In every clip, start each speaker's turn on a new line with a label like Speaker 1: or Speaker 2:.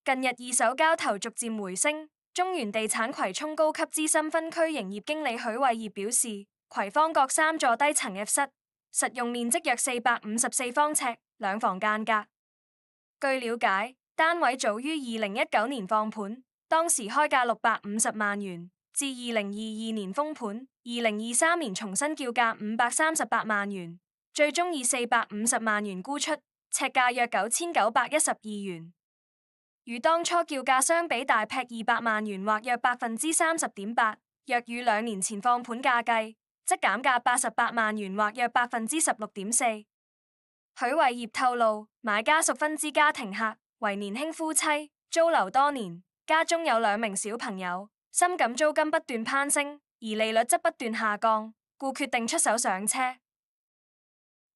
Speaker 1: 近日二手交投逐漸回升，中原地產葵涌高級資深分區營業經理許偉業表示，葵芳各三座低層 F 室，實用面積約454方尺，兩房間隔。據了解，單位早於2019年放盤，當時開價650萬元，至2022年封盤，2023年重新叫價538萬元，最終以450萬元沽出，尺價約9912元。與當初叫價相比大劈200萬元或約30.8%，若與2年前放盤價計，則減價88萬元或約16.4%。許偉業透露，買家屬分支家庭客，為年輕夫妻，租樓多年，家中有2名小朋友，深感租金不斷攀升，而利率則不斷下降，故決定出手上車。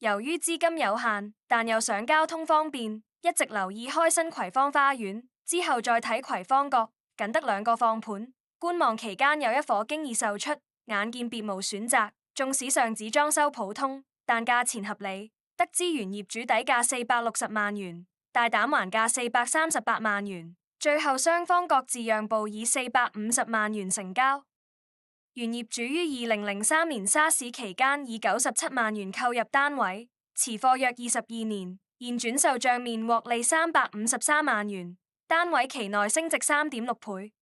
Speaker 1: 由於資金有限，但又想交通方便，一直留意開新葵芳花園，之後再睇葵芳閣，僅得2個放盤。觀望期間有一伙經已售出，眼見別無選擇，縱使上址裝修普通，但價錢合理，得知原業主底價460萬元，大膽還價438萬元，最後雙方各自讓步，以450萬元成交。原業主於2003年沙士期間以97萬元購入單位，持貨約22年，現轉售賬面獲利353萬元，單位期內升值3.6倍。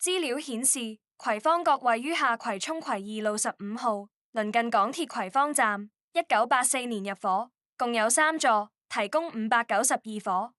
Speaker 1: 資料顯示，葵芳閣位於下葵涌葵二路15號，鄰近港鐵葵芳站，1984年入伙，共有3座，提供592伙。